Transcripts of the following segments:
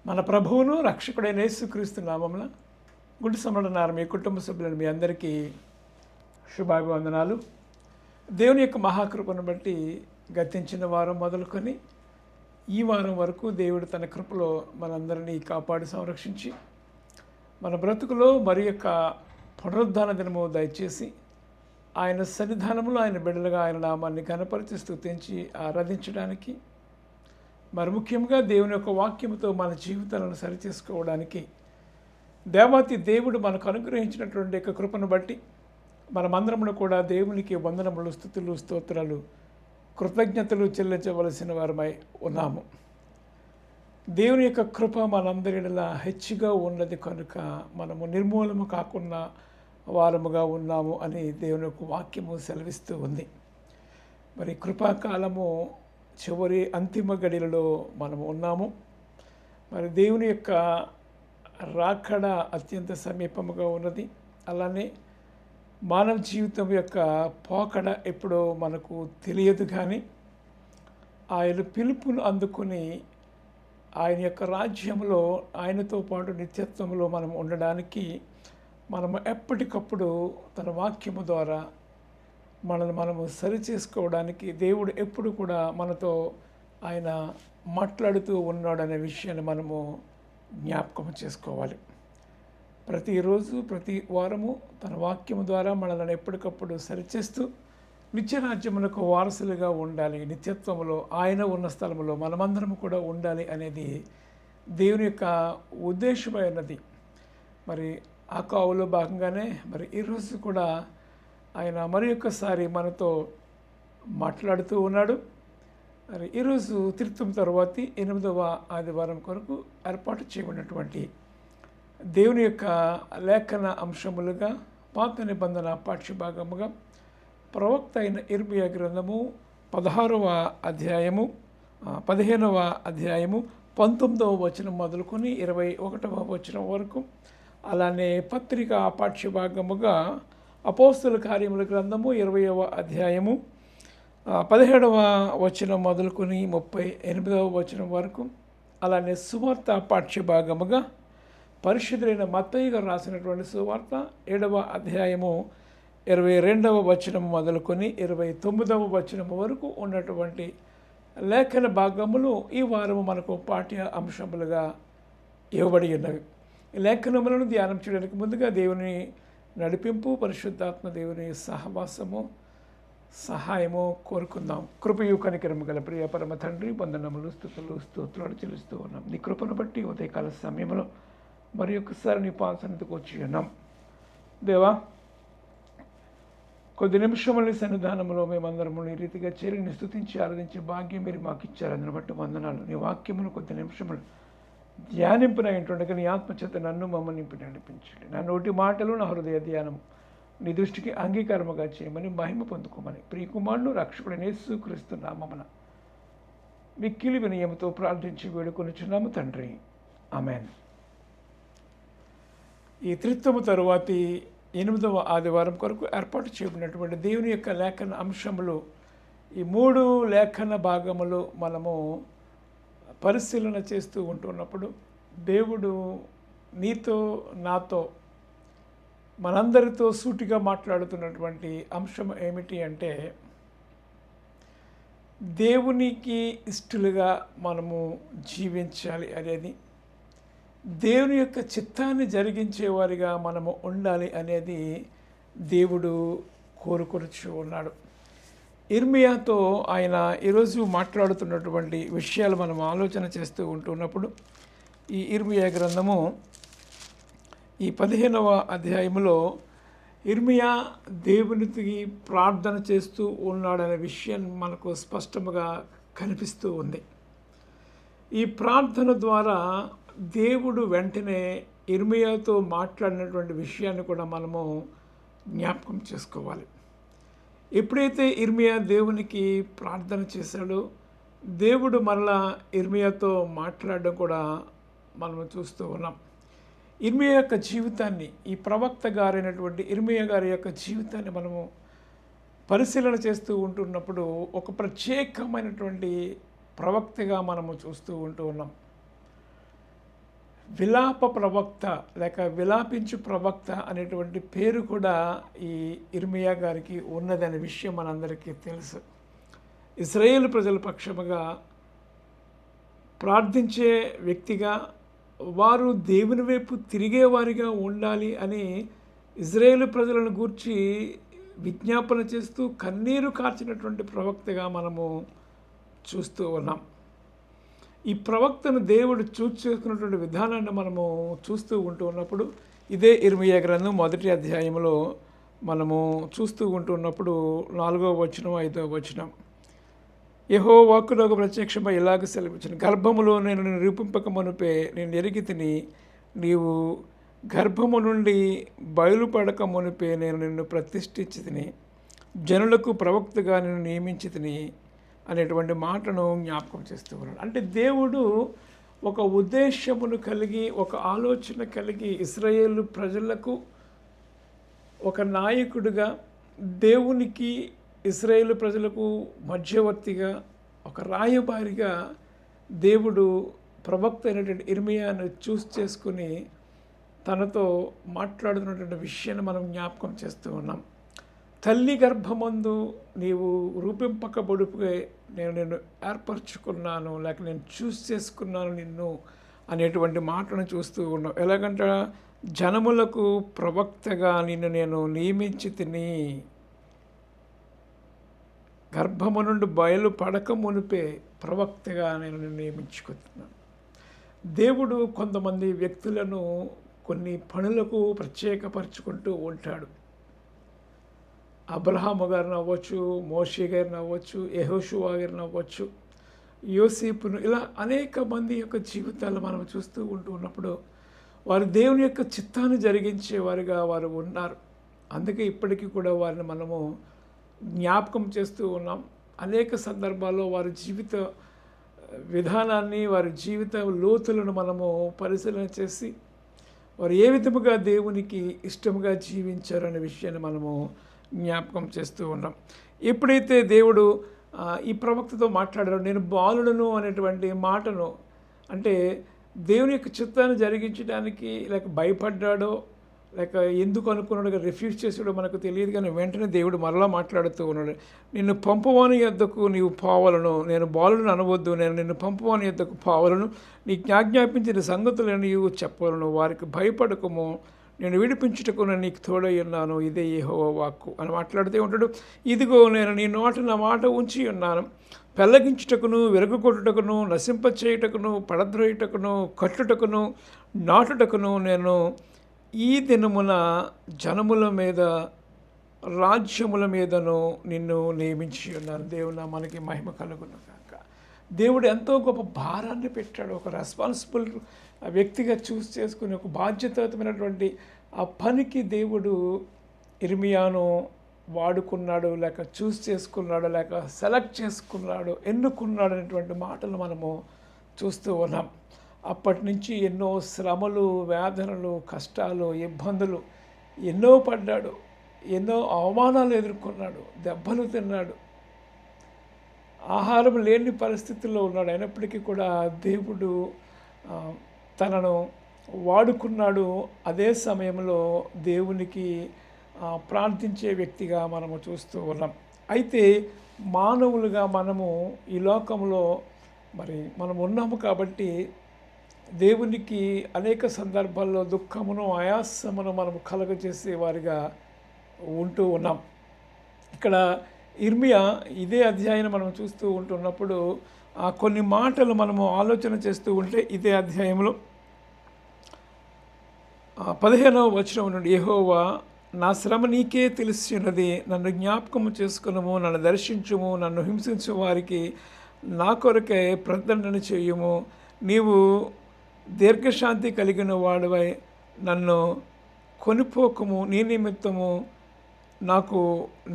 మన ప్రభువును రక్షకుడైన యేసుక్రీస్తు నామమున గుడి సమరన్నారు మీ కుటుంబ సభ్యులను మీ అందరికీ శుభాభివందనాలు. దేవుని యొక్క మహాకృపను బట్టి గతించిన వారం మొదలుకొని ఈ వారం వరకు దేవుడు తన కృపలో మనందరినీ కాపాడి సంరక్షించి మన బ్రతుకులో మరి యొక్క పునరుద్ధాన దినము దయచేసి ఆయన సన్నిధానంలో ఆయన బిడ్డలుగా ఆయన నామాన్ని కనపరిచి స్తుతించి ఆరాధించడానికి, మరి ముఖ్యంగా దేవుని యొక్క వాక్యముతో మన జీవితాలను సరిచేసుకోవడానికి దేవాతి దేవుడు మనకు అనుగ్రహించినటువంటి యొక్క కృపను బట్టి మనమందరమును కూడా దేవునికి వందనములు, స్తుతులు, స్తోత్రాలు, కృతజ్ఞతలు చెల్లించవలసిన వారమై ఉన్నాము. దేవుని యొక్క కృప మనందరిలా హెచ్చుగా ఉన్నది కనుక మనము నిర్మూలము కాకుండా వారముగా ఉన్నాము అని దేవుని యొక్క వాక్యము సెలవిస్తూ ఉంది. మరి కృపాకాలము చివరి అంతిమ గడిలలో మనము ఉన్నాము. మరి దేవుని యొక్క రాకడ అత్యంత సమీపముగా ఉన్నది. అలానే మానవ జీవితం యొక్క పోకడ ఎప్పుడో మనకు తెలియదు, కానీ ఆయన పిలుపును అందుకుని ఆయన యొక్క రాజ్యంలో ఆయనతో పాటు నిత్యత్వంలో మనం ఉండడానికి మనము ఎప్పటికప్పుడు తన వాక్యము ద్వారా మనము సరిచేసుకోవడానికి దేవుడు ఎప్పుడు కూడా మనతో ఆయన మాట్లాడుతూ ఉన్నాడనే విషయాన్ని మనము జ్ఞాపకం చేసుకోవాలి. ప్రతిరోజు ప్రతి వారము తన వాక్యము ద్వారా మనల్ని ఎప్పటికప్పుడు సరిచేస్తూ నిత్యరాజ్యములకు వారసులుగా ఉండాలి, నిత్యత్వంలో ఆయన ఉన్న స్థలంలో మనమందరం కూడా ఉండాలి అనేది దేవుని యొక్క ఉద్దేశమైనది. మరి ఆ కావులో భాగంగానే మరి ఈరోజు కూడా ఆయన మరి ఒక్కసారి మనతో మాట్లాడుతూ ఉన్నాడు. మరి ఈరోజు తీర్థం తరువాతి 8వ ఆదివారం కొరకు ఏర్పాటు చేయబడినటువంటి దేవుని యొక్క లేఖన అంశములుగా పాత నిబంధన పాఠ్యభాగముగా ప్రవక్త అయిన ఇర్మియా గ్రంథము 16వ అధ్యాయము 15వ అధ్యాయము 19వ వచనం మొదలుకొని 21వ వచనం వరకు, అలానే పత్రిక పాఠ్యభాగముగా అపోస్తుల కార్యముల గ్రంథము 20వ అధ్యాయము 17వ వచనం మొదలుకొని 38వ వచనం వరకు, అలానే సువార్త పాఠ్యభాగముగా పరిశుద్ధులైన మత్తయి గారు రాసినటువంటి సువార్త 7వ అధ్యాయము 22వ వచనం మొదలుకొని 29వ వచనం వరకు ఉన్నటువంటి లేఖన భాగములు ఈ వారము మనకు పాఠ్య అంశములుగా ఇవ్వబడి ఉన్నవి. ఈ లేఖనములను ధ్యానం చేయడానికి ముందుగా దేవుని నడిపింపు, పరిశుద్ధాత్మ దేవుని సహవాసము, సహాయము కోరుకుందాం. కృపయు కనికరము గల ప్రియ పరమ తండ్రి, వందనములు, స్తుతులు, స్తోత్రాలు చెల్లిస్తూ ఉన్నాం. నీ కృపను బట్టి ఉదయకాల సమయంలో మరి ఒక్కసారి నీ పాసనకు వచ్చి ఉన్నాం. దేవా, కొద్ది నిమిషముల సన్నిధానంలో మేమందరము ఈ రీతిగా చేరి నీ స్తుతించి ఆరాధించే భాగ్యం మీరు మాకు ఇచ్చారు. అందుని బట్టి వందనాలు. నీ వాక్యమును కొద్ది నిమిషములు ధ్యానింపునైనటువంటి నీ ఆత్మచేత నన్ను మమ్మల్ని నింపి నడిపించండి. నా నోటి మాటలు, నా హృదయ ధ్యానము నీ దృష్టికి అంగీకారముగా చేయమని, మహిమ పొందుకోమని ప్రియకుమారుడు రక్షకుడైన యేసుక్రీస్తు నామమున మిక్కిలి వినయముతో ప్రార్థించి వేడుకొనుచున్నాము తండ్రి, ఆమేన్. ఈ త్రిత్వము తరువాతి 8వ ఆదివారం కొరకు ఏర్పాటు చేయబడినటువంటి దేవుని యొక్క లేఖన అంశములు, ఈ 3 లేఖన భాగములు మనము పరిశీలన చేస్తూ ఉంటున్నప్పుడు దేవుడు నీతో నాతో మనందరితో సూటిగా మాట్లాడుతున్నటువంటి అంశం ఏమిటి అంటే, దేవునికి ఇష్టలుగా మనము జీవించాలి అనేది, దేవుని యొక్క చిత్తాన్ని జరిగించేవారిగా మనము ఉండాలి అనేది దేవుడు కోరుకొనుచు ఉన్నాడు. ఇర్మియాతో ఆయన ఈరోజు మాట్లాడుతున్నటువంటి విషయాలు మనం ఆలోచన చేస్తూ ఉంటున్నప్పుడు, ఈ ఇర్మియా గ్రంథము ఈ 15వ అధ్యాయములో ఇర్మియా దేవునికి ప్రార్థన చేస్తూ ఉన్నాడనే విషయం మనకు స్పష్టంగా కనిపిస్తూ ఉంది. ఈ ప్రార్థన ద్వారా దేవుడు వెంటనే ఇర్మియాతో మాట్లాడినటువంటి విషయాన్ని కూడా మనము జ్ఞాపకం చేసుకోవాలి. ఎప్పుడైతే ఇర్మియా దేవునికి ప్రార్థన చేశాడో దేవుడు మరలా ఇర్మియాతో మాట్లాడడం కూడా మనము చూస్తూ ఉన్నాం. ఇర్మియా యొక్క జీవితాన్ని, ఈ ప్రవక్త గారైనటువంటి ఇర్మియా గారి యొక్క జీవితాన్ని మనము పరిశీలన చేస్తూ ఉంటున్నప్పుడు ఒక ప్రత్యేకమైనటువంటి ప్రవక్తగా మనము చూస్తూ ఉంటూ ఉన్నాం. విలాప ప్రవక్త లేక విలాపించు ప్రవక్త అనేటువంటి పేరు కూడా ఈ ఇర్మియా గారికి ఉన్నదనే విషయం మనందరికీ తెలుసు. ఇశ్రాయేలు ప్రజల పక్షముగా ప్రార్థించే వ్యక్తిగా, వారు దేవుని వైపు తిరిగేవారిగా ఉండాలి అని ఇజ్రాయేలు ప్రజలను గూర్చి విజ్ఞాపన చేస్తూ కన్నీరు కార్చినటువంటి ప్రవక్తగా మనము చూస్తూ ఉన్నాం. ఈ ప్రవక్తను దేవుడు చేసుకున్నటువంటి విధానాన్ని మనము చూస్తూ ఉన్నప్పుడు ఇదే ఇర్మియా గ్రంథం 1వ అధ్యాయంలో మనము చూస్తూ ఉంటున్నప్పుడు 4వ వచనం 5వ వచనం, యెహోవా వాక్కు నాకు ప్రత్యక్షమై ఇలాగ సెలవిచ్చును, గర్భములో నేను నిన్ను రూపింపక మునుపే నేను ఎరిగి తిని, నీవు గర్భము నుండి బయలుపడక మునిపే నేను నిన్ను ప్రతిష్ఠించి తిని, జనులకు ప్రవక్తగా నేను నియమించి తిని అనేటువంటి మాటను జ్ఞాపకం చేస్తూ ఉన్నాడు. అంటే దేవుడు ఒక ఉద్దేశమును కలిగి, ఒక ఆలోచన కలిగి ఇశ్రాయేలు ప్రజలకు ఒక నాయకుడిగా, దేవునికి ఇశ్రాయేలు ప్రజలకు మధ్యవర్తిగా, ఒక రాయబారిగా దేవుడు ప్రవక్త అయినటువంటి ఇర్మియాను చేసుకుని తనతో మాట్లాడుతున్నటువంటి విషయాన్ని మనం జ్ఞాపకం చేస్తూ ఉన్నాం. తల్లి గర్భమందు నీవు రూపింపకబడుపుగా నేను నిన్ను ఏర్పరచుకున్నాను, లేక నేను చేసుకున్నాను నిన్ను అనేటువంటి మాటను చూస్తూ ఉన్నాం. ఎలాగంటే జనములకు ప్రవక్తగా నిన్ను నేను నియమించి తిని, గర్భము నుండి బయలు పడక మునిపే ప్రవక్తగా నేను నిన్ను నియమించుకుంటున్నాను. దేవుడు కొంతమంది వ్యక్తులను కొన్ని పనులకు ప్రత్యేకపరుచుకుంటూ ఉంటాడు. అబ్రహాము గారిని అవ్వచ్చు, మోషే గారిని అవ్వచ్చు, యెహోషువ గారిని అవ్వచ్చు, యోసేపును, ఇలా అనేక మంది యొక్క జీవితాలు మనం చూస్తూ ఉన్నప్పుడు వారు దేవుని యొక్క చిత్తాన్ని జరిగించేవారుగా వారు ఉన్నారు. అందుకే ఇప్పటికీ కూడా వారిని మనము జ్ఞాపకం చేస్తూ ఉన్నాం. అనేక సందర్భాల్లో వారి జీవిత విధానాన్ని, వారి జీవిత లోతులను మనము పరిశీలన చేసి వారు ఏ విధముగా దేవునికి ఇష్టముగా జీవించారు అనే విషయాన్ని మనము జ్ఞాపకం చేస్తూ ఉన్నాం. ఎప్పుడైతే దేవుడు ఈ ప్రవక్తతో మాట్లాడారో, నేను బాలుడను అనేటువంటి మాటను, అంటే దేవుని యొక్క చిత్తాన్ని జరిగించడానికి లేక భయపడ్డాడో లేక ఎందుకు అనుకున్నాడు, రిఫ్యూజ్ చేసాడో మనకు తెలియదు. కానీ వెంటనే దేవుడు మరలా మాట్లాడుతూ ఉన్నాడు, నిన్ను పంపువాని యొద్దకు నీవు పోవలను, నేను బాలులను అనవద్దు, నేను నిన్ను పంపువాని యొద్దకు పోవలను, నీకు ఆజ్ఞాపించిన సంగతులను నీవు చెప్పవలను, వారికి భయపడకము, నేను విడిపించుటకు నేను నీకు తోడై ఉన్నాను, ఇదే యెహోవా వాక్కు అని మాట్లాడుతూ ఉంటాడు. ఇదిగో నేను నీ నోట నా మాట ఉంచి ఉన్నాను, పెళ్ళగించుటకును, విరగొట్టుటకును, నశింపచేయుటకును, పడద్రోయుటకును, కట్టుటకును, నాటుటకును నేను ఈ దినమున జనముల మీద, రాజ్యముల మీదను నిన్ను నియమించి ఉన్నాను. దేవుని మనకి మహిమ కలుగును కాక. దేవుడు ఎంతో గొప్ప భారాన్ని పెట్టాడు. ఒక రెస్పాన్సిబుల్ వ్యక్తిగా చేసుకుని ఒక బాధ్యతాయుతమైనటువంటి ఆ పనికి దేవుడు ఇర్మియాను వాడుకున్నాడు, లేక చేసుకున్నాడు, లేక సెలెక్ట్ చేసుకున్నాడు, ఎన్నుకున్నాడు అనేటువంటి మాటలు మనము చూస్తూ ఉన్నాం. అప్పటి నుంచి ఎన్నో శ్రమలు, వేదనలు, కష్టాలు, ఇబ్బందులు ఎన్నో పడ్డాడు, ఎన్నో అవమానాలు ఎదుర్కొన్నాడు, దెబ్బలు తిన్నాడు, ఆహారం లేని పరిస్థితుల్లో ఉన్నాడు. అయినప్పటికీ కూడా దేవుడు తనను వాడుకున్నాడు. అదే సమయంలో దేవునికి ప్రార్థించే వ్యక్తిగా మనము చూస్తూ ఉన్నాం. అయితే మానవులుగా మనము ఈ లోకంలో మనం ఉన్నాము కాబట్టి దేవునికి అనేక సందర్భాల్లో దుఃఖమును, ఆయాసమును మనము కలుగజేసే వారిగా ఉంటూ ఉన్నాం. ఇక్కడ ఇర్మియా ఇదే అధ్యాయాన్ని మనం చూస్తూ ఉంటున్నప్పుడు కొన్ని మాటలు మనము ఆలోచన చేస్తూ ఉంటే, ఇదే అధ్యాయంలో 15వ వచనం నుండి, యెహోవా నా శ్రమ నీకే తెలిసినది, నన్ను జ్ఞాపకము చేసుకునము, నన్ను దర్శించుము, నన్ను హింసించు వారికి నా కొరకే ప్రతిదండన చేయుము, నీవు దీర్ఘశాంతి కలిగిన వాడివై నన్ను కొనిపోకము, నీ నిమిత్తము నాకు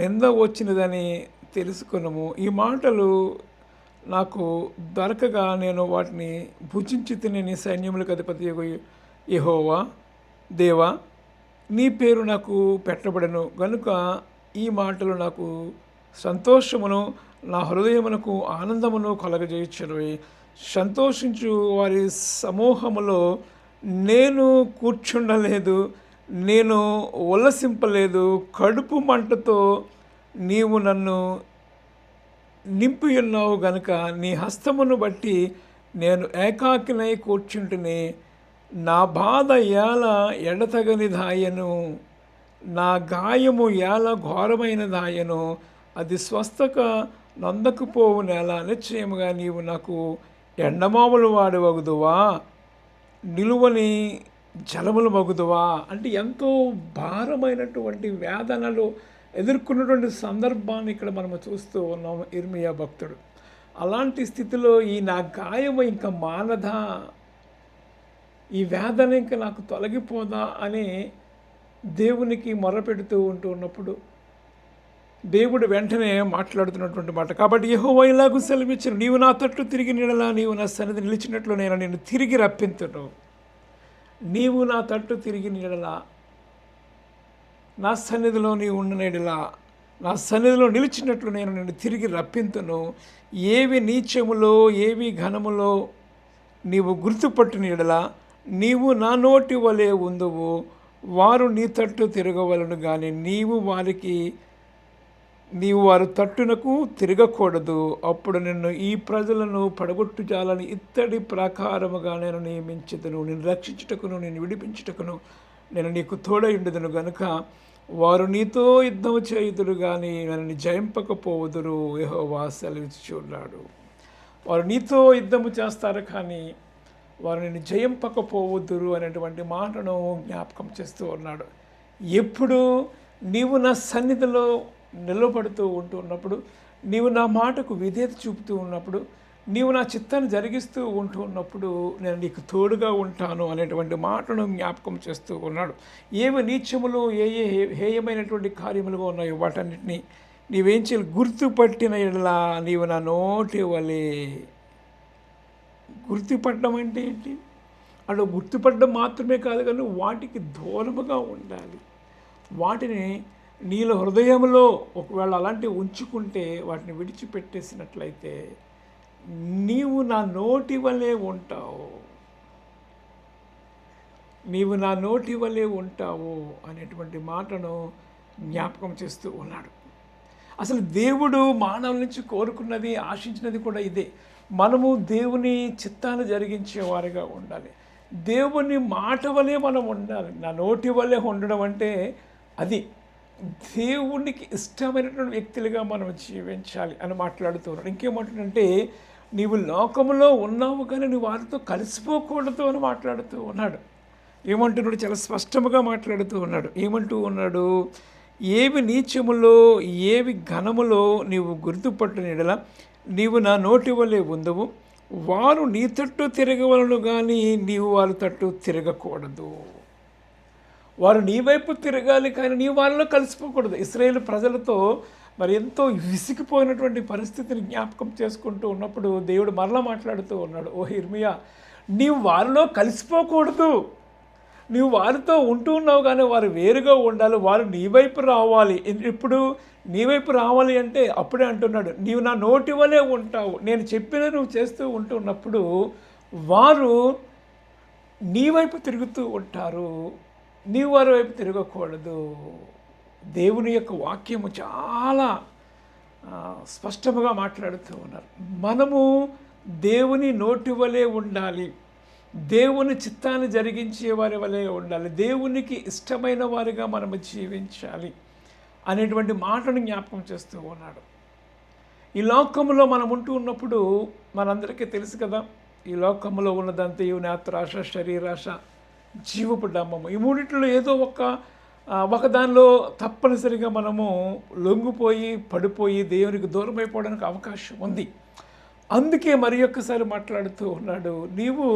నింద వచ్చినదని తెలుసుకునము. ఈ మాటలు నాకు దొరకగా నేను వాటిని భుజించి తిని, నీ సైన్యములకు అధిపతి యెహోవా దేవా నీ పేరు నాకు పెట్టబడను గనుక ఈ మాటలు నాకు సంతోషమును, నా హృదయమునకు ఆనందమును కలగజేయుచున్నవి. సంతోషించు వారి సమూహములో నేను కూర్చుండలేదు, నేను ఉల్లసింపలేదు. కడుపు మంటతో నీవు నన్ను నింపి ఉన్నావు గనుక నీ హస్తమును బట్టి నేను ఏకాకినై కూర్చుంటుని. నా బాధ ఏల ఎడతగనిదాయను, నా గాయము ఏల ఘోరమైనదాయను, అది స్వస్థక నొందకపోవు నేల. నిశ్చయముగా నీవు నాకు ఎండమాములు వాడవగుదువా, నిలువని జలములు మగుదువా. అంటే ఎంతో భారమైనటువంటి వేదనలు ఎదుర్కొన్నటువంటి సందర్భాన్ని ఇక్కడ మనము చూస్తూ ఉన్నాము ఇర్మియా భక్తుడు. అలాంటి స్థితిలో ఈ నా గాయము ఇంకా మానదా, ఈ వేదన ఇంకా నాకు తొలగిపోదా అని దేవునికి మొరపెడుతూ ఉన్నప్పుడు దేవుడు వెంటనే మాట్లాడుతున్నటువంటి మాట. కాబట్టి యెహోవా ఇలాగు సెలవిచ్చును, నీవు నా తట్టు తిరిగి నిడలా, నీవు నా సన్నిధి నిలిచినట్లు నేను నిన్ను తిరిగి రప్పింతును. నీవు నా తట్టు తిరిగి నిడలా, నా సన్నిధిలో నీవు ఉండనేడిలా, నా సన్నిధిలో నిలిచినట్లు నేను నిన్ను తిరిగి రప్పింతును. ఏవి నీచములో ఏవి ఘనములో నీవు గుర్తుపట్టిన ఎడల నీవు నా నోటి వలె ఉందువు. వారు నీ తట్టు తిరగవలను కానీ నీవు వారి తట్టునకు తిరగకూడదు. అప్పుడు నిన్ను ఈ ప్రజలను పడగొట్టుచాలని ఇత్తడి ప్రకారముగా నేను నియమించుదును. నేను రక్షించుటకును నేను విడిపించుటకును నేను నీకు తోడయుండుదును గనుక వారు నీతో యుద్ధము చేయుదురు కానీ నన్ను జయింపకపోవుదురు. యెహోవా సెలవిచ్చుచున్నాడు. వారు నీతో యుద్ధము చేస్తారు కానీ వారు నిన్ను జయింపకపోవద్దురు అనేటువంటి మాటను జ్ఞాపకం చేస్తూ ఉన్నాడు. ఎప్పుడు నీవు నా సన్నిధిలో నిలబడుతూ ఉన్నప్పుడు, నీవు నా మాటకు విధేయత చూపుతూ ఉన్నప్పుడు, నీవు నా చిత్తాన్ని జరిగిస్తూ ఉన్నప్పుడు నేను నీకు తోడుగా ఉంటాను అనేటువంటి మాటను జ్ఞాపకం చేస్తూ ఉన్నాడు. ఏవి నీచములు ఏ హేయమైనటువంటి కార్యములుగా ఉన్నాయో వాటన్నిటినీ నీవేం చేయాలి, గుర్తుపట్టిన ఎడలా నీవు నా నోటి వలె. గుర్తుపట్టడం అంటే ఏంటి? అటు గుర్తుపట్టడం మాత్రమే కాదు కానీ వాటికి దూరముగా ఉండాలి. వాటిని నీలో హృదయంలో ఒకవేళ అలాంటివి ఉంచుకుంటే వాటిని విడిచిపెట్టేసినట్లయితే నీవు నా నోటి వలె ఉంటావు, నీవు నా నోటి వలె ఉంటావు అనేటువంటి మాటను జ్ఞాపకం చేస్తూ ఉన్నాడు. అసలు దేవుడు మానవుల నుంచి కోరుకున్నది ఆశించినది కూడా ఇదే. మనము దేవుని చిత్తాన్ని జరిగించేవారిగా ఉండాలి. దేవుని మాట వలె మనం ఉండాలి. నా నోటి వలె ఉండడం అంటే అది దేవునికి ఇష్టమైనటువంటి వ్యక్తులుగా మనం జీవించాలి అని మాట్లాడుతున్నాడు. ఇంకేమంటుందంటే నీవు లోకములో ఉన్నావు కానీ నువ్వు వారితో కలిసిపోకూడదు అని మాట్లాడుతూ ఉన్నాడు. ఏమంటున్నాడు? చాలా స్పష్టంగా మాట్లాడుతూ ఉన్నాడు. ఏమంటూ ఉన్నాడు? ఏవి నీచములో ఏవి ఘనములో నీవు గుర్తుపట్టిన యెడల నీవు నా నోటి వలె ఉందువు. వారు నీ తట్టు తిరగవలను కానీ నీవు వారి తట్టు తిరగకూడదు. వారు నీ వైపు తిరగాలి కానీ నీ వాళ్ళలో కలిసిపోకూడదు. ఇశ్రాయేలు ప్రజలతో మరి ఎంతో విసిగిపోయినటువంటి పరిస్థితిని జ్ఞాపకం చేసుకుంటూ ఉన్నప్పుడు దేవుడు మరలా మాట్లాడుతూ ఉన్నాడు. ఓ ఇర్మియా, నీవు వారిలో కలిసిపోకూడదు. నీవు వారితో ఉంటూ ఉన్నావు కానీ వారు వేరుగా ఉండాలి. వారు నీ వైపు రావాలి. ఇప్పుడు నీ వైపు రావాలి అంటే అప్పుడే అంటున్నాడు, నీవు నా నోటి వలె ఉంటావు. నేను చెప్పిన నువ్వు చేస్తూ ఉంటున్నప్పుడు వారు నీ వైపు తిరుగుతూ ఉంటారు, నీవు వారి వైపు తిరగకూడదు. దేవుని యొక్క వాక్యము చాలా స్పష్టంగా మాట్లాడుతూ ఉన్నారు. మనము దేవుని నోటి వలె ఉండాలి, దేవుని చిత్తాన్ని జరిగించే వారి వలె ఉండాలి, దేవునికి ఇష్టమైన వారిగా మనము జీవించాలి అనేటువంటి మాటను జ్ఞాపకం చేస్తూ ఉన్నాడు. ఈ లోకంలో మనం ఉంటూ ఉన్నప్పుడు మనందరికీ తెలుసు కదా, ఈ లోకంలో ఉన్నదంతయు నేత్రాశ, శరీరాశ, జీవపు డంబము. ఈ మూడిట్లో ఏదో ఒక దానిలో తప్పనిసరిగా మనము లొంగిపోయి పడిపోయి దేవునికి దూరం అయిపోవడానికి అవకాశం ఉంది. అందుకే మరి ఒక్కసారి మాట్లాడుతూ ఉన్నాడు, నీవు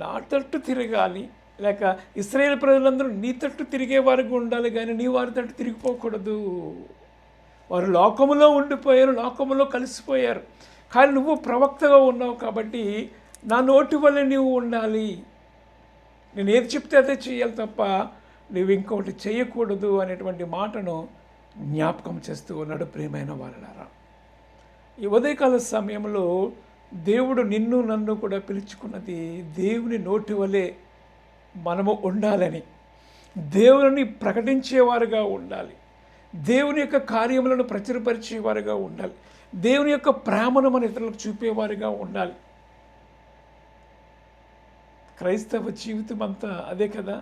నా తట్టు తిరగాలి, లేక ఇశ్రాయేలు ప్రజలందరూ నీ తట్టు తిరిగే వారికి ఉండాలి కానీ నీ వారి తట్టు తిరిగిపోకూడదు. వారు లోకములో ఉండిపోయారు, లోకములో కలిసిపోయారు. కానీ నువ్వు ప్రవక్తగా ఉన్నావు కాబట్టి నా నోటి వల్ల నీవు ఉండాలి. నేను ఏది చెప్తే అదే చేయాలి తప్ప నువ్వు ఇంకొకటి చేయకూడదు అనేటువంటి మాటను జ్ఞాపకం చేస్తూ ఉన్నాడు. ప్రియమైన వారలారా, ఈ ఉదయకాల సమయంలో దేవుడు నిన్ను నన్ను కూడా పిలుచుకున్నది దేవుని నోటి వలె మనము ఉండాలని, దేవుని ప్రకటించేవారుగా ఉండాలి, దేవుని యొక్క కార్యములను ప్రచురపరిచేవారుగా ఉండాలి, దేవుని యొక్క ప్రేమను మన ఇతరులకు చూపేవారుగా ఉండాలి. క్రైస్తవ జీవితం అంతా అదే కదా.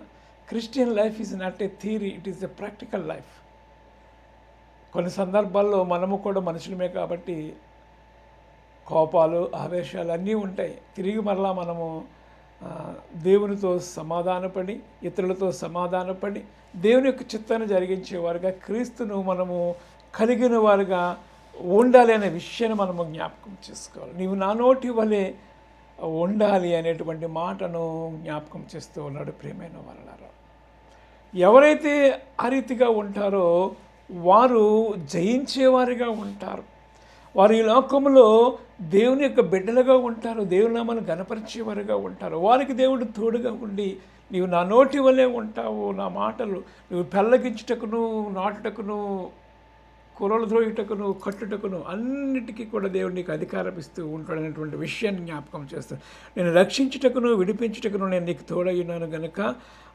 Christian life is not a theory, it is a practical life. కొన్ని సందర్భాల్లో మనము కూడా మనుషులమే కాబట్టి కోపాలు, ఆవేశాలు అన్నీ ఉంటాయి. తిరిగి మరలా మనము దేవునితో సమాధానపడి, ఇతరులతో సమాధానపడి, దేవుని యొక్క చిత్తాన్ని జరిగించేవారుగా, క్రీస్తును మనము కలిగిన వారుగా ఉండాలి అనే విషయాన్ని మనము జ్ఞాపకం చేసుకోవాలి. నీవు నా నోటి వలె ఉండాలి అనేటువంటి మాటను జ్ఞాపకం చేస్తూ ఉన్నాడు. ప్రియమైన వారలారా, ఎవరైతే ఆ రీతిగా ఉంటారో వారు జయించేవారిగా ఉంటారు. వారు ఈ లోకంలో దేవుని యొక్క బిడ్డలుగా ఉంటారు, దేవుని నామాన్ని ఘనపరిచేవారుగా ఉంటారు. వారికి దేవుడు తోడుగా ఉండి, నీవు నా నోటి వలె ఉంటావు, నా మాటలు నువ్వు పెళ్ళగించుటకును, నాటుటకును, కురలు ద్రోయుటకును, కట్టుటకును అన్నిటికీ కూడా దేవుడు నీకు అధికారం ఇస్తూ ఉంటాడనేటువంటి విషయాన్ని జ్ఞాపకం చేస్తాను. నేను రక్షించుటకును, విడిపించుటకును నేను నీకు తోడయ్యున్నాను గనుక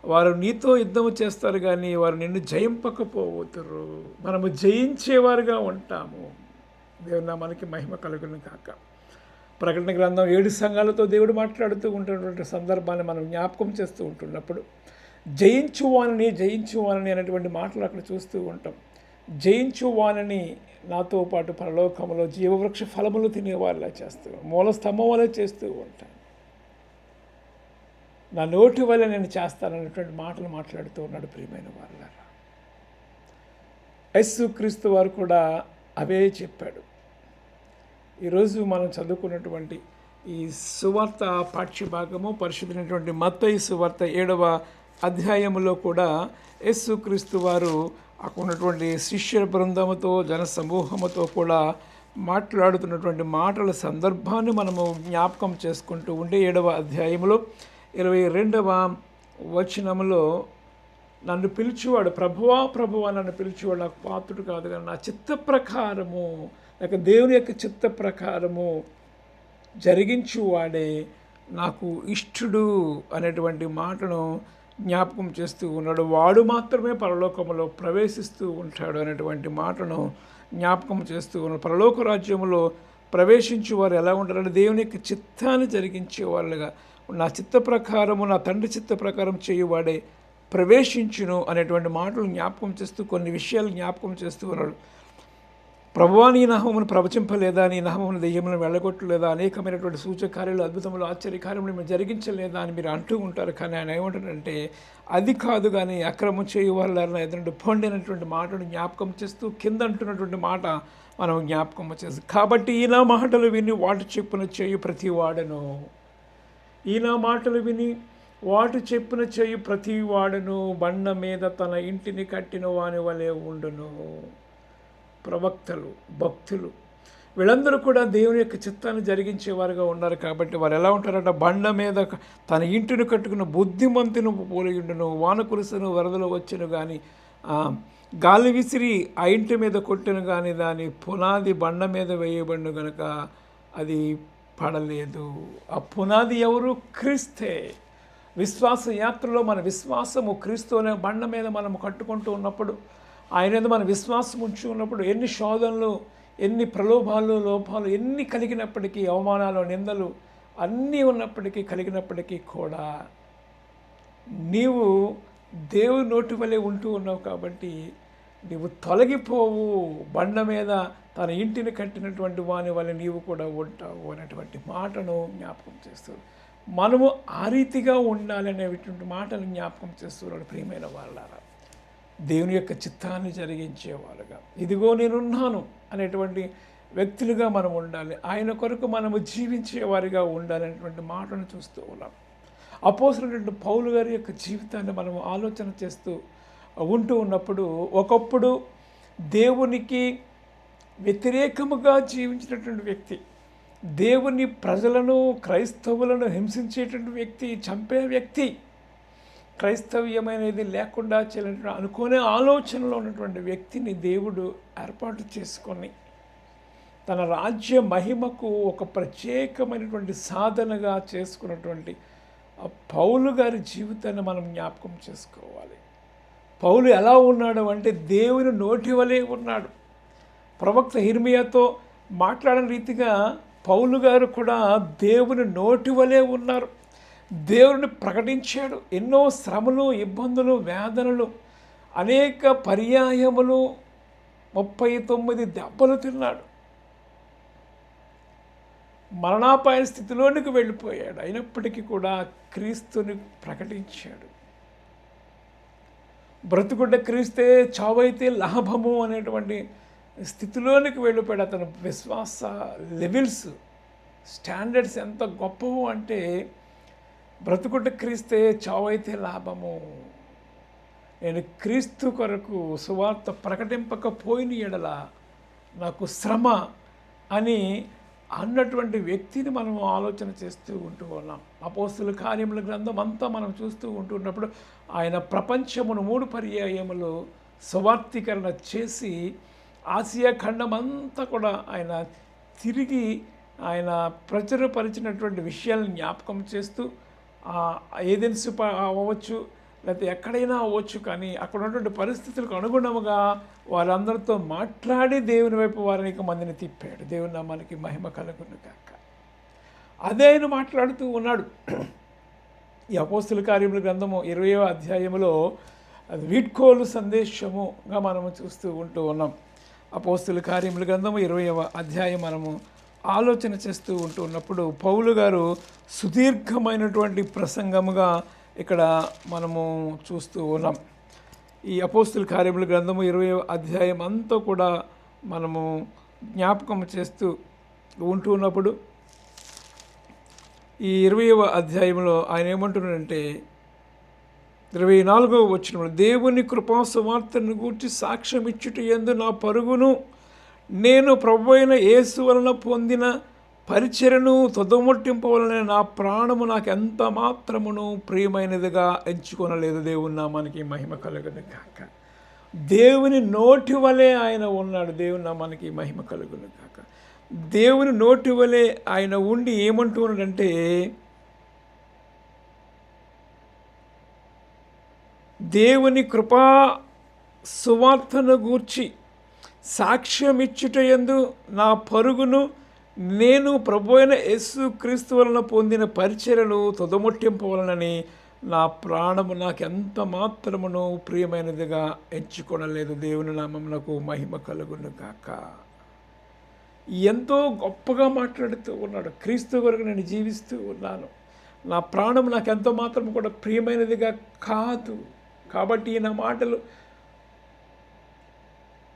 వారు నీతో యుద్ధము చేస్తారు, కానీ వారు నిన్ను జయింపకపోతారు. మనము జయించేవారుగా ఉంటాము. దేవుని నామానికి మహిమ కలుగును కాక. ప్రకటన గ్రంథం 7 సంఘాలతో దేవుడు మాట్లాడుతూ ఉంటున్నటువంటి సందర్భాన్ని మనం జ్ఞాపకం చేస్తూ ఉంటున్నప్పుడు జయించువానని అనేటువంటి మాటలు అక్కడ చూస్తూ ఉంటాం. జయించువానని నాతో పాటు పరలోకములో జీవవృక్ష ఫలములు తినేవాళ్ళ చేస్తూ, మూల స్తంభం వల్ల చేస్తూ ఉంటాను, నా నోటి వల్ల నేను చేస్తాననేటువంటి మాటలు మాట్లాడుతూ ఉన్నాడు. ప్రియమైన వారలారా, యేసుక్రీస్తు వారు కూడా అవే చెప్పాడు. ఈరోజు మనం చదువుకున్నటువంటి ఈ సువార్త పాఠ్యభాగము పరిశుద్ధమైనటువంటి మత్తయి సువార్త 7వ అధ్యాయములో కూడా యేసుక్రీస్తు వారు అక్కడ ఉన్నటువంటి శిష్యుల బృందముతో, జన సమూహముతో కూడా మాట్లాడుతున్నటువంటి మాటల సందర్భాన్ని మనము జ్ఞాపకం చేసుకుంటూ ఉంటే 7వ అధ్యాయంలో 22వ వచనములో, నన్ను పిలిచేవాడు ప్రభువా ప్రభువా నన్ను పిలిచేవాడు నాకు పాత్రుడు కాదు, కానీ నా చిత్త ప్రకారము లేక దేవుని యొక్క చిత్త ప్రకారము జరిగించువాడే నాకు ఇష్టుడు అనేటువంటి మాటను జ్ఞాపకం చేస్తూ ఉన్నాడు. వాడు మాత్రమే పరలోకములో ప్రవేశిస్తూ ఉంటాడు అనేటువంటి మాటను జ్ఞాపకం చేస్తూ ఉన్నాడు. పరలోక రాజ్యములో ప్రవేశించే వారు ఎలా ఉంటారంటే దేవుని యొక్క చిత్తాన్ని జరిగించే వాళ్ళుగా, నా చిత్త ప్రకారము, నా తండ్రి చిత్త ప్రకారం చేయువాడే ప్రవేశించును అనేటువంటి మాటలు జ్ఞాపకం చేస్తూ కొన్ని విషయాలు జ్ఞాపకం చేస్తూ ఉన్నాడు. ప్రభువా నీ నామమును ప్రవచింపలేదా, నీ నామమును దెయ్యములను వెళ్ళగొట్టలేదా, అనేకమైనటువంటి సూచకార్యాలు, అద్భుతములు, ఆశ్చర్యకార్యములు మీరు జరిగించలేదా అని మీరు అంటూ ఉంటారు. కానీ ఆయన ఏమంటారంటే అది కాదు, కానీ అక్రమం చేయువాళ్ళ ఎదురు పొండి అనేటువంటి మాటను జ్ఞాపకం చేస్తూ కింద అంటున్నటువంటి మాట మనం జ్ఞాపకం చేస్తాం. కాబట్టి ఈయన మాటలు విని వాటి చెప్పున చేయు ప్రతి వాడను, ఈయన మాటలు విని వాటి చెప్పున చేయు ప్రతి వాడను బండ మీద తన ఇంటిని కట్టిన వాని వలె ఉండును. ప్రవక్తలు, భక్తులు వీళ్ళందరూ కూడా దేవుని యొక్క చిత్తాన్ని జరిగించేవారుగా ఉన్నారు. కాబట్టి వారు ఎలా ఉంటారంట, బండ మీద తన ఇంటిని కట్టుకున్న బుద్ధిమంతును పోలియుండును, వాన కురుసను వరదలు వచ్చును, కానీ గాలి విసిరి ఆ ఇంటి మీద కొట్టును, కానీ దాని పునాది బండ మీద వేయబడిను గనుక అది పడలేదు. ఆ పునాది ఎవరు? క్రీస్తే. విశ్వాస యాత్రలో మన విశ్వాసము క్రీస్తు అనే బండ మీద మనం కట్టుకుంటూ ఉన్నప్పుడు, ఆయన మీద మన విశ్వాసం ఉంచి ఉన్నప్పుడు, ఎన్ని శోధనలు, ఎన్ని ప్రలోభాలు, లోపాలు ఎన్ని కలిగినప్పటికీ, అవమానాలు, నిందలు అన్నీ ఉన్నప్పటికీ, కలిగినప్పటికీ కూడా నీవు దేవుని నోటి వలె ఉంటూ ఉన్నావు కాబట్టి నీవు తొలగిపోవు. బండ మీద తన ఇంటిని కట్టినటువంటి వాని వల్ల నీవు కూడా ఉంటావు అనేటువంటి మాటను జ్ఞాపకం చేస్తాడు. మనము ఆ రీతిగా ఉండాలనేటువంటి మాటను జ్ఞాపకం చేస్తున్నాడు. ప్రియమైన వాళ్ళారా, దేవుని యొక్క చిత్తాన్ని జరిగించేవారుగా, ఇదిగో నేనున్నాను అనేటువంటి వ్యక్తులుగా మనం ఉండాలి. ఆయన కొరకు మనము జీవించేవారిగా ఉండాలనేటువంటి మాటను చూస్తూ ఉన్నాం. అపోస్తలుడైన పౌలు గారి యొక్క జీవితాన్ని మనము ఆలోచన చేస్తూ ఉంటూ ఉన్నప్పుడు, ఒకప్పుడు దేవునికి వ్యతిరేకముగా జీవించినటువంటి వ్యక్తి, దేవుని ప్రజలను, క్రైస్తవులను హింసించేటువంటి వ్యక్తి, చంపే వ్యక్తి, క్రైస్తవ్యమైనది లేకుండా చేయాలని అనుకునే ఆలోచనలో ఉన్నటువంటి వ్యక్తిని దేవుడు ఏర్పాటు చేసుకొని తన రాజ్య మహిమకు ఒక ప్రత్యేకమైనటువంటి సాధనగా చేసుకున్నటువంటి ఆ పౌలు గారి జీవితాన్ని మనం జ్ఞాపకం చేసుకోవాలి. పౌలు ఎలా ఉన్నాడు అంటే దేవుని నోటి వలె ఉన్నాడు. ప్రవక్త యిర్మీయాతో మాట్లాడిన రీతిగా పౌలు గారు కూడా దేవుని నోటి వలె ఉన్నారు. దేవుని ప్రకటించాడు. ఎన్నో శ్రమలు, ఇబ్బందులు, వేదనలు, అనేక పర్యాయములు, 39 దెబ్బలు తిన్నాడు. మరణాపాయ స్థితిలోనికి వెళ్ళిపోయాడు. అయినప్పటికీ కూడా క్రీస్తుని ప్రకటించాడు. బ్రతుకుంటే క్రీస్తే, చావైతే లాభము అనేటువంటి స్థితిలోనికి వెళ్ళిపోయాడు. అతని విశ్వాస లెవెల్స్, స్టాండర్డ్స్ ఎంత గొప్పవు అంటే బ్రతుకుంటే క్రీస్తే, చావైతే లాభము. నేను క్రీస్తు కొరకు సువార్త ప్రకటింపకపోయిన ఎడల నాకు శ్రమ అని అన్నటువంటి వ్యక్తిని మనం ఆలోచన చేస్తూ ఉంటూ ఉన్నాం. అపోస్తుల కార్యముల గ్రంథం అంతా మనం చూస్తూ ఉంటున్నప్పుడు ఆయన ప్రపంచమును 3 పర్యాయములు సువార్తీకరణ చేసి ఆసియా ఖండం అంతా కూడా ఆయన తిరిగి ఆయన ప్రచురపరిచినటువంటి విషయాలను జ్ఞాపకం చేస్తూ ఏదెన్సు అవ్వచ్చు, లేకపోతే ఎక్కడైనా అవ్వచ్చు, కానీ అక్కడ ఉన్నటువంటి పరిస్థితులకు అనుగుణముగా వారందరితో మాట్లాడి దేవుని వైపు వారిని మందిని తిప్పాడు. దేవుని నామానికి మహిమ కలుగును గాక. అదే ఆయన మాట్లాడుతూ ఉన్నాడు. ఈ అపోస్తుల కార్యముల గ్రంథము 20వ అధ్యాయములో అది వీడ్కోలు సందేశముగా మనము చూస్తూ ఉంటూ ఉన్నాం. అపోస్తుల కార్యముల గ్రంథము 20వ అధ్యాయం మనము ఆలోచన చేస్తూ ఉంటూ ఉన్నప్పుడు పౌలు గారు సుదీర్ఘమైనటువంటి ప్రసంగముగా ఇక్కడ మనము చూస్తూ ఉన్నాం. ఈ అపోస్తుల కార్యముల గ్రంథము 20వ అధ్యాయం అంతా కూడా మనము జ్ఞాపకం చేస్తూ ఉంటూ ఉన్నప్పుడు ఈ 20వ అధ్యాయంలో ఆయన ఏమంటున్నాడంటే 24వ వచనంలో, దేవుని కృపా సువార్తను గూర్చి సాక్ష్యం ఇచ్చుట యందు నా పరుగును నేను ప్రభువైన యేసు వలన పొందిన పరిచర్యను తుదముట్టింపవలన నా ప్రాణము నాకు ఎంత మాత్రమును ప్రియమైనదిగా ఎంచుకొనలేదు. దేవుని నామానికి మహిమ కలుగును గాక. దేవుని నోటి వలె ఆయన ఉన్నాడు. దేవుని నామానికి మహిమ కలుగును గాక. దేవుని నోటి వలె ఆయన ఉండి ఏమంటున్నాడంటే, దేవుని కృపా సువార్తను గూర్చి సాక్ష్యం ఇచ్చుట యందు నా పరుగును నేను ప్రభువైన యేసు క్రీస్తు వలన పొందిన పరిచర్యను తుదముట్టింపవలనని నా ప్రాణము నాకు ఎంత మాత్రమును ప్రియమైనదిగా ఎంచుకొనలేదు. దేవుని నామమునకు మహిమ కలుగును గాక. ఎంతో గొప్పగా మాట్లాడుతూ ఉన్నాడు. క్రీస్తు కొరకు నేను జీవిస్తూ ఉన్నాను, నా ప్రాణం నాకు ఎంత మాత్రం కూడా ప్రియమైనదిగా కాదు. కాబట్టి నా మాటలు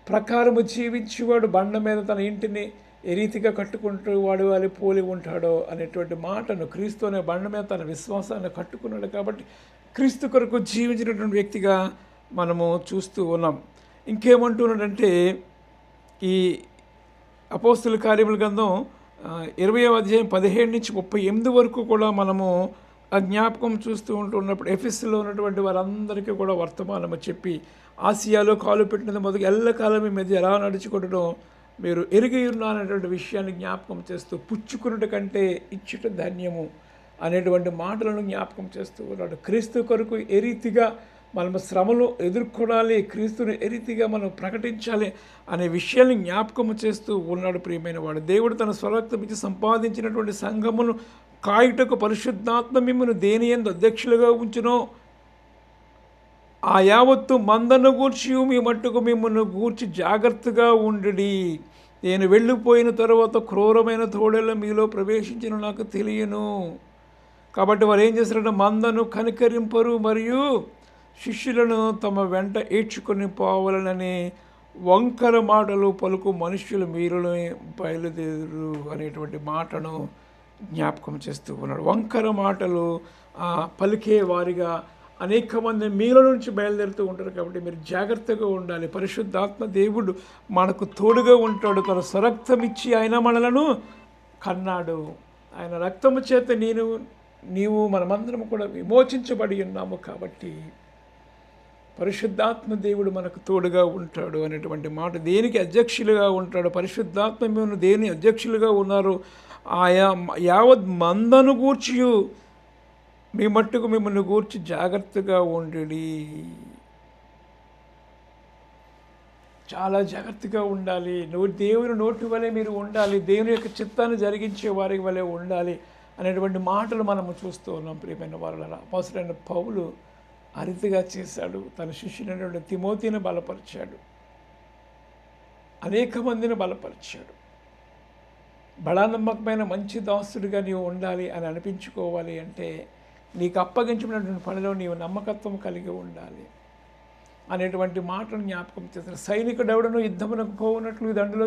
ప్రకారము జీవించేవాడు బండ మీద తన ఇంటిని ఏ రీతిగా కట్టుకుంటూ వాడు వాళ్ళు పోలి ఉంటాడో అనేటువంటి మాటను క్రీస్తు అనే బండ మీద తన విశ్వాసాన్ని కట్టుకున్నాడు. కాబట్టి క్రీస్తు కొరకు జీవించినటువంటి వ్యక్తిగా మనము చూస్తూ ఉన్నాం. ఇంకేమంటున్నాడంటే ఈ అపోస్తుల కార్యముల గ్రంథం 20వ అధ్యాయం 17 నుంచి 38 వరకు కూడా మనము ఆ జ్ఞాపకం చూస్తూ ఉంటున్నప్పుడు ఎఫెసులో ఉన్నటువంటి వారందరికీ కూడా వర్తమానము చెప్పి ఆసియాలో కాలు పెట్టినది మొదలు ఎల్లకాలం మీ మధ్య ఎలా నడుచుకోవడం మీరు ఎరిగి ఉన్నారనేటువంటి విషయాన్ని జ్ఞాపకం చేస్తూ పుచ్చుకున్నట కంటే ఇచ్చుట ధన్యము అనేటువంటి మాటలను జ్ఞాపకం చేస్తూ ఉన్నాడు. క్రీస్తు కొరకు ఏ రీతిగా మనం శ్రమలు ఎదుర్కొనాలి, క్రీస్తుని ఏ రీతిగా మనం ప్రకటించాలి అనే విషయాన్ని జ్ఞాపకం చేస్తూ ఉన్నాడు. ప్రియమైన వాడు దేవుడు తన స్వరక్తం ఇచ్చి సంపాదించినటువంటి సంఘమును కాయుటకు పరిశుద్ధాత్మ మిమ్మల్ని దేని యందు అధ్యక్షులుగా ఉంచునో ఆ యావత్తు మందను గూర్చి మీ మట్టుకు మిమ్మల్ని గూర్చి జాగ్రత్తగా ఉండి, నేను వెళ్ళిపోయిన తర్వాత క్రూరమైన తోడేళ్ళ మీలో ప్రవేశించిన నాకు తెలియను. కాబట్టి వారు ఏం చేస్తారంటే మందను కనికరింపరు మరియు శిష్యులను తమ వెంట ఏడ్చుకొని పోవాలనని వంకర మాటలు పలుకు మనుష్యులు మీరును బయలుదేరు అనేటువంటి మాటను జ్ఞాపకం చేస్తూ ఉన్నాడు. వంకర మాటలు పలికే వారిగా అనేక మంది మీలో నుంచి బయలుదేరుతూ ఉంటారు. కాబట్టి మీరు జాగ్రత్తగా ఉండాలి. పరిశుద్ధాత్మ దేవుడు మనకు తోడుగా ఉంటాడు. తన స్వరక్తం ఇచ్చి ఆయన మనలను కన్నాడు. ఆయన రక్తము చేత నీవు మనమందరం కూడా విమోచించబడి ఉన్నాము. కాబట్టి పరిశుద్ధాత్మ దేవుడు మనకు తోడుగా ఉంటాడు అనేటువంటి మాట. దేనికి అధ్యక్షులుగా ఉంటాడు? పరిశుద్ధాత్మ మేము దేని అధ్యక్షులుగా ఉన్నారు? ఆయా యావత్ మందను గూర్చి మీ మట్టుకు మిమ్మల్ని గూర్చి జాగ్రత్తగా ఉండుడి. చాలా జాగ్రత్తగా ఉండాలి. దేవుని నోటి వలె మీరు ఉండాలి, దేవుని యొక్క చిత్తాన్ని జరిగించే వారి వలె ఉండాలి అనేటువంటి మాటలు మనము చూస్తూ ఉన్నాం. ప్రియమైన వారులారా, అపోస్తలుడైన పౌలు ఆ రీతిగా చేశాడు. తన శిష్యుడైనటువంటి తిమోతిని బలపరిచాడు, అనేక మందిని బలపరిచాడు. బడా నమ్మకమైన మంచి దాసుడిగా నీవు ఉండాలి అని అనిపించుకోవాలి అంటే నీకు అప్పగించినటువంటి పనిలో నీవు నమ్మకత్వం కలిగి ఉండాలి అనేటువంటి మాటను జ్ఞాపకం చేస్తారు. సైనికుడెవడను యుద్ధమునకు పోవునట్లు దండులో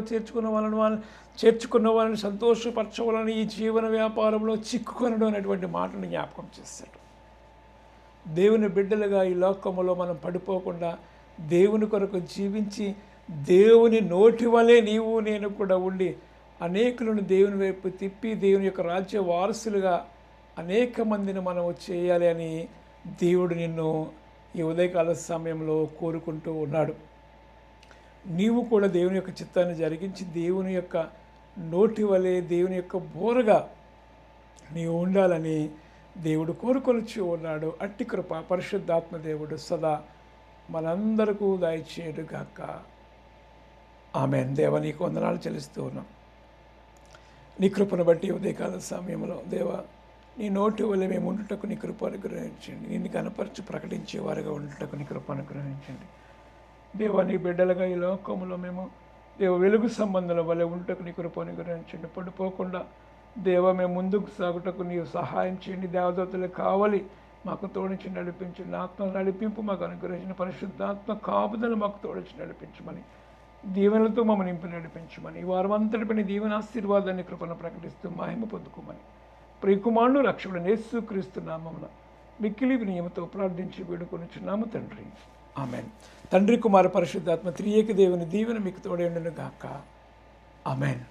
చేర్చుకున్న వాళ్ళని సంతోషపరచవాలని ఈ జీవన వ్యాపారంలో చిక్కుకొనడం అనేటువంటి మాటను జ్ఞాపకం చేశాడు. దేవుని బిడ్డలుగా ఈ లోకములో మనం పడిపోకుండా దేవుని కొరకు జీవించి దేవుని నోటి వలె నీవు నేను కూడా ఉండి అనేకులను దేవుని వైపు తిప్పి దేవుని యొక్క రాజ్య వారసులుగా అనేక మందిని మనం చేయాలి అని దేవుడు నిన్ను ఈ ఉదయకాల సమయంలో కోరుకుంటూ ఉన్నాడు. నీవు కూడా దేవుని యొక్క చిత్తాన్ని జరిగించి దేవుని యొక్క నోటి వలె దేవుని యొక్క బోరగా నీవు ఉండాలని దేవుడు కోరుకొనిచి ఉన్నాడు. అట్టి కృప పరిశుద్ధాత్మ దేవుడు సదా మనందరకు దయచేయుగాక. ఆమేన్. దేవా, నీకు వందనాలు చెల్లిస్తూ ఉన్నాం. నీ కృపను బట్టి ఉదయకాల సమయంలో దేవా, నీ నోటి వల్ల మేము ఉండుటకు నీ కృప అనుగ్రహించండి. నిన్ను కనపరిచి ప్రకటించేవారుగా ఉండుటకు నీ కృప అనుగ్రహించండి. దేవా, నీ బిడ్డలుగా ఈ లోకంలో మేము వెలుగు సంబంధాల వల్ల ఉండుటకు నీ కృప అనుగ్రహించండి. పడిపోకుండా దేవా, మేము ముందుకు సాగుటకు నీవు సహాయం చేయండి. దేవదూతలు కావాలి మాకు తోడించి నడిపించండి. ఆత్మ నడిపింపు మాకు అనుగ్రహించిన పరిశుద్ధాత్మ కాపుదలు మాకు తోడించి నడిపించమని, దీవెనలతో మమ్మల్ని నింపి నడిపించమని, ఈ వారం అంతటిపైన దీవెన ఆశీర్వాదాన్ని కృపను ప్రకటిస్తూ మహిమ పొందుకోమని ప్రియకుమారుడు రక్షకుడు యేసుక్రీస్తు నామమున మిక్కిలి వినయముతో ప్రార్థించి వేడుకొనుచున్నాము తండ్రి. ఆమేన్. తండ్రి, కుమార, పరిశుద్ధాత్మ త్రియేక దేవుని దీవెన మీకు తోడేండును గాక. ఆమేన్.